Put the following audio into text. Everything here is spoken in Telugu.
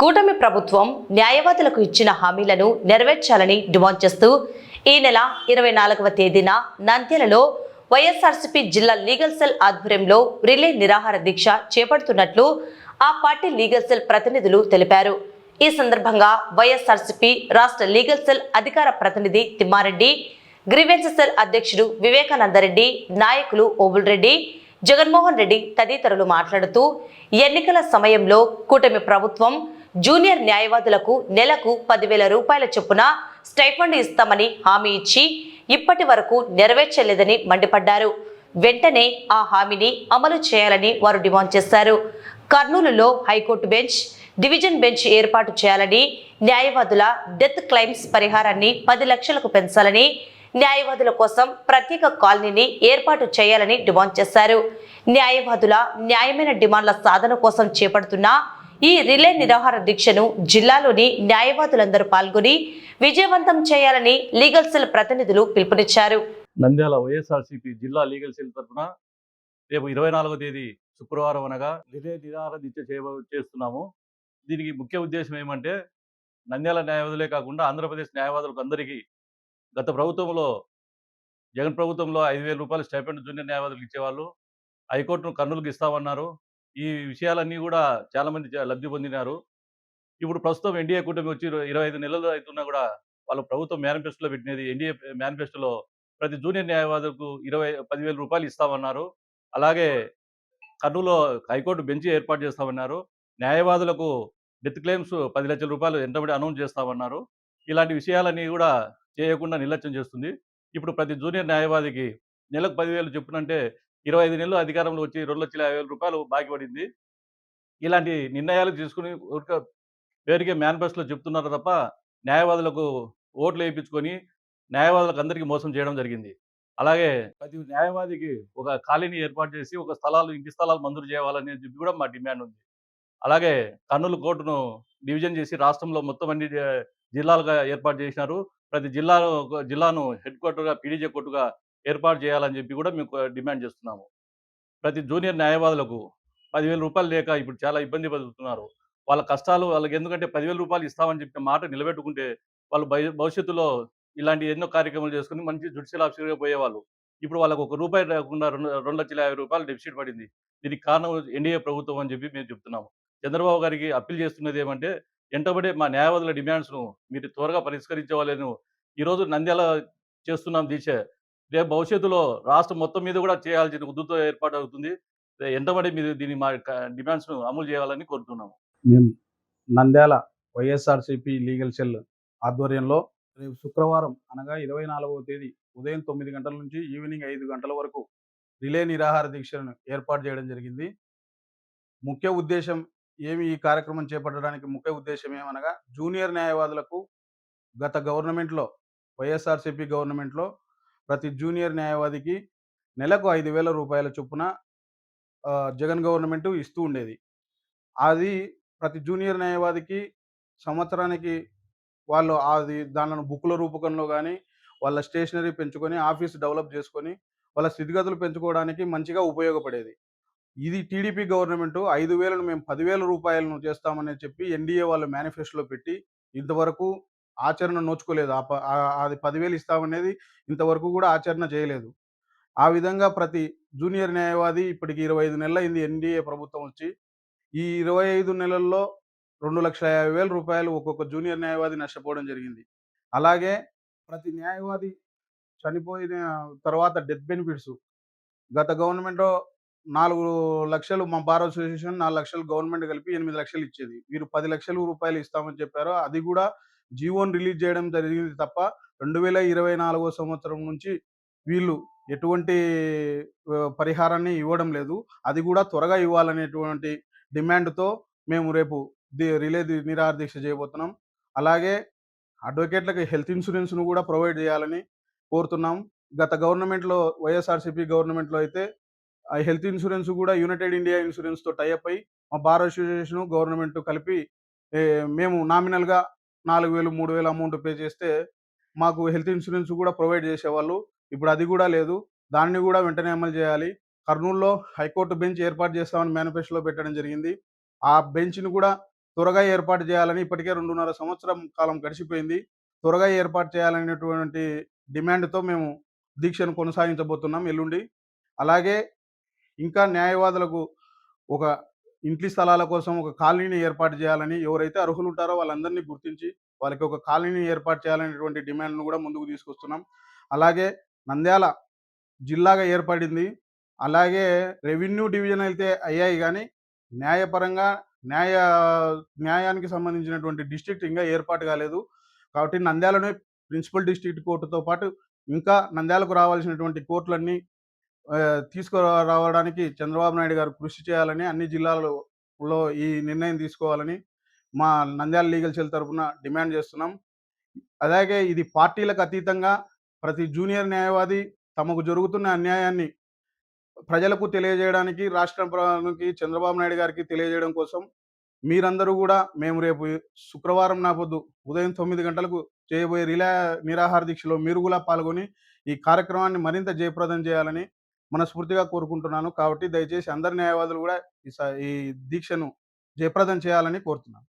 కూటమి ప్రభుత్వం న్యాయవాదులకు ఇచ్చిన హామీలను నెరవేర్చాలని డిమాండ్ చేస్తూ ఈ నెల 24వ తేదీన నంద్యాలలో వైఎస్ఆర్సీపీ జిల్లా లీగల్ సెల్ ఆధ్వర్యంలో రిలే నిరాహార దీక్ష చేపడుతున్నట్లు ఆ పార్టీ లీగల్ సెల్ ప్రతినిధులు తెలిపారు. ఈ సందర్భంగా వైఎస్ఆర్సీపీ రాష్ట్ర లీగల్ సెల్ అధికార ప్రతినిధి తిమ్మారెడ్డి, గ్రీవెన్స్ సెల్ అధ్యక్షుడు వివేకానందరెడ్డి, నాయకులు ఓబుల్రెడ్డి, జగన్మోహన్ రెడ్డి తదితరులు మాట్లాడుతూ ఎన్నికల సమయంలో కూటమి ప్రభుత్వం జూనియర్ న్యాయవాదులకు నెలకు 10,000 రూపాయల చొప్పున స్టైఫండ్ ఇస్తామని హామీ ఇచ్చి ఇప్పటి వరకు నెరవేర్చలేదని మండిపడ్డారు. వెంటనే ఆ హామీని అమలు చేయాలని వారు డిమాండ్ చేశారు. కర్నూలులో హైకోర్టు బెంచ్, డివిజన్ బెంచ్ ఏర్పాటు చేయాలని, న్యాయవాదుల డెత్ క్లెయిమ్స్ పరిహారాన్ని 10 లక్షలకు పెంచాలని, న్యాయవాదుల కోసం ప్రత్యేక కాలనీని ఏర్పాటు చేయాలని డిమాండ్ చేశారు. న్యాయవాదుల న్యాయమైన డిమాండ్ల సాధన కోసం చేపడుతున్న ఈ రిలే నిరాహార దీక్షను జిల్లాలోని న్యాయవాదులందరూ పాల్గొని విజయవంతం చేయాలని లీగల్ సెల్ ప్రతినిధులు పిలుపునిచ్చారు. నంద్యాల వైఎస్ఆర్సీపీ జిల్లా లీగల్ సెల్ తరఫున రేపు 24వ తేదీ శుక్రవారం అనగా రిలే నిరాహార దీక్ష చేస్తున్నాము. దీనికి ముఖ్య ఉద్దేశం ఏమంటే, నంద్యాల న్యాయవాదులే కాకుండా ఆంధ్రప్రదేశ్ న్యాయవాదులకు అందరికీ గత ప్రభుత్వంలో, జగన్ ప్రభుత్వంలో 5,000 రూపాయలు స్టైపెండ్ జూనియర్ న్యాయవాదులకు ఇచ్చేవాళ్ళు. హైకోర్టును కర్నూలుకి ఇస్తామన్నారు. ఈ విషయాలన్నీ కూడా చాలామంది లబ్ధి పొందినారు. ఇప్పుడు ప్రస్తుతం ఎన్డీఏ కూటమి వచ్చి 25 నెలలు అవుతున్నా కూడా వాళ్ళు ప్రభుత్వం మేనిఫెస్టోలో పెట్టినది, ఎన్డీఏ మేనిఫెస్టోలో ప్రతి జూనియర్ న్యాయవాదులకు 10,000 రూపాయలు ఇస్తామన్నారు. అలాగే కర్నూలులో హైకోర్టు బెంచ్ ఏర్పాటు చేస్తామన్నారు. న్యాయవాదులకు డెత్ క్లెయిమ్స్ 10 లక్షల రూపాయలు వెంటబడి అనౌన్స్ చేస్తామన్నారు. ఇలాంటి విషయాలన్నీ కూడా చేయకుండా నిర్లక్ష్యం చేస్తుంది. ఇప్పుడు ప్రతి జూనియర్ న్యాయవాదికి నెలకు 10,000 చొప్పునంటే 25 నెలలు అధికారంలో వచ్చి 2,50,000 రూపాయలు బాకీ పడింది. ఇలాంటి నిర్ణయాలు తీసుకుని పేరుకే మేనిఫెస్టోలో చెప్తున్నారు తప్ప న్యాయవాదులకు ఓట్లు వేయించుకొని న్యాయవాదులకు అందరికీ మోసం చేయడం జరిగింది. అలాగే ప్రతి న్యాయవాదికి ఒక కాలనీ ఏర్పాటు చేసి ఇంటి స్థలాలు మంజూరు చేయాలని చెప్పి కూడా మా డిమాండ్ ఉంది. అలాగే కర్నూలు కోర్టును డివిజన్ చేసి రాష్ట్రంలో మొత్తం అన్ని జిల్లాలుగా ఏర్పాటు చేసినారు. ప్రతి జిల్లాను హెడ్ క్వార్టర్గా, పీడీజే కోర్టుగా ఏర్పాటు చేయాలని చెప్పి కూడా మేము డిమాండ్ చేస్తున్నాము. ప్రతి జూనియర్ న్యాయవాదులకు 10,000 రూపాయలు లేక ఇప్పుడు చాలా ఇబ్బంది పడుతున్నారు. వాళ్ళ కష్టాలు వాళ్ళకి, ఎందుకంటే 10,000 రూపాయలు ఇస్తామని చెప్పిన మాట నిలబెట్టుకుంటే వాళ్ళు భవిష్యత్తులో ఇలాంటి ఎన్నో కార్యక్రమాలు చేసుకుని మంచి జ్యుడిషియల్ ఆఫీసర్గా పోయేవాళ్ళు. ఇప్పుడు వాళ్ళకు ₹1 లేకుండా 2,50,000 రూపాయలు డెఫిసిట్ పడింది. దీనికి కారణం ఎన్డీఏ ప్రభుత్వం అని చెప్పి మేము చెప్తున్నాము. చంద్రబాబు గారికి అప్పీల్ చేస్తున్నది ఏమంటే, వెంటబడే మా న్యాయవాదుల డిమాండ్స్ను మీరు త్వరగా పరిష్కరించవాలని ఈరోజు నంద్యాల చేస్తున్నాం దీక్ష. రేపు భవిష్యత్తులో రాష్ట్రం మొత్తం మీద కూడా చేయాల్సిన ఉద్ధృతం ఏర్పాటు అవుతుంది. వెంటబడి మీరు దీన్ని మా డిమాండ్స్ను అమలు చేయాలని కోరుతున్నాము. మేము నంద్యాల వైఎస్ఆర్సీపీ లీగల్ సెల్ ఆధ్వర్యంలో రేపు శుక్రవారం అనగా 24వ తేదీ ఉదయం 9 గంటల నుంచి ఈవినింగ్ 5 గంటల వరకు రిలే నిరాహార దీక్షను ఏర్పాటు చేయడం జరిగింది. ముఖ్య ఉద్దేశం ఈ కార్యక్రమం చేపట్టడానికి ముఖ్య ఉద్దేశం ఏమనగా, జూనియర్ న్యాయవాదులకు గత గవర్నమెంట్లో, వైఎస్ఆర్సీపీ గవర్నమెంట్లో ప్రతి జూనియర్ న్యాయవాదికి నెలకు 5,000 రూపాయల చొప్పున జగన్ గవర్నమెంట్ ఇస్తూ ఉండేది. అది ప్రతి జూనియర్ న్యాయవాదికి సంవత్సరానికి వాళ్ళు దానిని బుక్కుల రూపకంలో కానీ, వాళ్ళ స్టేషనరీ పెంచుకొని, ఆఫీస్ డెవలప్ చేసుకొని, వాళ్ళ స్థితిగతులు పెంచుకోవడానికి మంచిగా ఉపయోగపడేది. ఇది టీడీపీ గవర్నమెంట్ 5,000ను మేము 10,000 రూపాయలను చేస్తామని చెప్పి ఎన్డీఏ వాళ్ళు మేనిఫెస్టోలో పెట్టి ఇంతవరకు ఆచరణ నోచుకోలేదు. అది 10,000 ఇస్తామనేది ఇంతవరకు కూడా ఆచరణ చేయలేదు. ఆ విధంగా ప్రతి జూనియర్ న్యాయవాది ఇప్పటికి 25 నెలలైంది ఎన్డీఏ ప్రభుత్వం వచ్చి. ఈ 25 నెలల్లో 2,50,000 రూపాయలు ఒక్కొక్క జూనియర్ న్యాయవాది నష్టపోవడం జరిగింది. అలాగే ప్రతి న్యాయవాది చనిపోయిన తర్వాత డెత్ బెనిఫిట్స్ గత గవర్నమెంట్లో 4 లక్షలు మా బార్ అసోసియేషన్, 4 లక్షలు గవర్నమెంట్ కలిపి 8 లక్షలు ఇచ్చేది. వీరు 10 లక్షల రూపాయలు ఇస్తామని చెప్పారు. అది కూడా జీవోని రిలీజ్ చేయడం జరిగింది తప్ప 2024 సంవత్సరం నుంచి వీళ్ళు ఎటువంటి పరిహారాన్ని ఇవ్వడం లేదు. అది కూడా త్వరగా ఇవ్వాలనేటువంటి డిమాండ్తో మేము రేపు రిలే నిరాహార దీక్ష చేయబోతున్నాం. అలాగే అడ్వకేట్లకి హెల్త్ ఇన్సూరెన్స్ను కూడా ప్రొవైడ్ చేయాలని కోరుతున్నాం. గత గవర్నమెంట్లో, వైఎస్ఆర్సీపీ గవర్నమెంట్లో అయితే ఆ హెల్త్ ఇన్సూరెన్స్ కూడా యునైటెడ్ ఇండియా ఇన్సూరెన్స్తో టైఅప్ అయ్యి మా బార్ అసోసియేషన్ గవర్నమెంట్ కలిపి మేము నామినల్గా 4,000, 3,000 అమౌంట్ పే చేస్తే మాకు హెల్త్ ఇన్సూరెన్స్ కూడా ప్రొవైడ్ చేసేవాళ్ళు. ఇప్పుడు అది కూడా లేదు. దాన్ని కూడా వెంటనే అమలు చేయాలి. కర్నూలులో హైకోర్టు బెంచ్ ఏర్పాటు చేస్తామని మేనిఫెస్టోలో పెట్టడం జరిగింది. ఆ బెంచ్‌ని కూడా త్వరగా ఏర్పాటు చేయాలని ఇప్పటికే 2.5 సంవత్సరం కాలం గడిచిపోయింది. త్వరగా ఏర్పాటు చేయాలనేటువంటి డిమాండ్‌తో మేము దీక్షను కొనసాగించబోతున్నాం ఎల్లుండి. అలాగే ఇంకా న్యాయవాదులకు ఒక ఇంటి స్థలాల కోసం ఒక కాలనీని ఏర్పాటు చేయాలని, ఎవరైతే అర్హులుంటారో వాళ్ళందరినీ గుర్తించి, వాళ్ళకి ఒక కాలనీని ఏర్పాటు చేయాలనేటువంటి డిమాండ్‌ను కూడా ముందుకు తీసుకొస్తున్నాం. అలాగే నంద్యాల జిల్లాగా ఏర్పడింది. అలాగే రెవెన్యూ డివిజన్ అయితే అయ్యాయి గానీ, న్యాయపరంగా న్యాయ న్యాయానికి సంబంధించినటువంటి డిస్ట్రిక్ట్ ఇంకా ఏర్పాటు కాలేదు. కాబట్టి నంద్యాలనే ప్రిన్సిపల్ డిస్ట్రిక్ట్ కోర్టుతో పాటు ఇంకా నంద్యాలకు రావాల్సినటువంటి కోర్టులన్నీ తీసుకురావడానికి చంద్రబాబు నాయుడు గారు కృషి చేయాలని, అన్ని జిల్లాలలో ఈ నిర్ణయం తీసుకోవాలని మా నంద్యాల లీగల్ సెల్ తరపున డిమాండ్ చేస్తున్నాం. అలాగే ఇది పార్టీలకు అతీతంగా ప్రతి జూనియర్ న్యాయవాది తమకు జరుగుతున్న అన్యాయాన్ని ప్రజలకు తెలియజేయడానికి, రాష్ట్ర ప్రభుత్వానికి, చంద్రబాబు నాయుడు గారికి తెలియజేయడం కోసం మీరందరూ గూడా మేము రేపు శుక్రవారం నాపొద్దు ఉదయం 9 గంటలకు చేయబోయే నిరాహార దీక్షలో మీరు గూడా పాల్గొని, ఈ కార్యక్రమాన్ని మరింత జయప్రదం చేయాలని మనస్ఫూర్తిగా కోరుకుంటున్నాను. కాబట్టి దయచేసి అందరు న్యాయవాదులు గూడా ఈ దీక్షను జయప్రదం చేయాలని కోరుతున్నాను.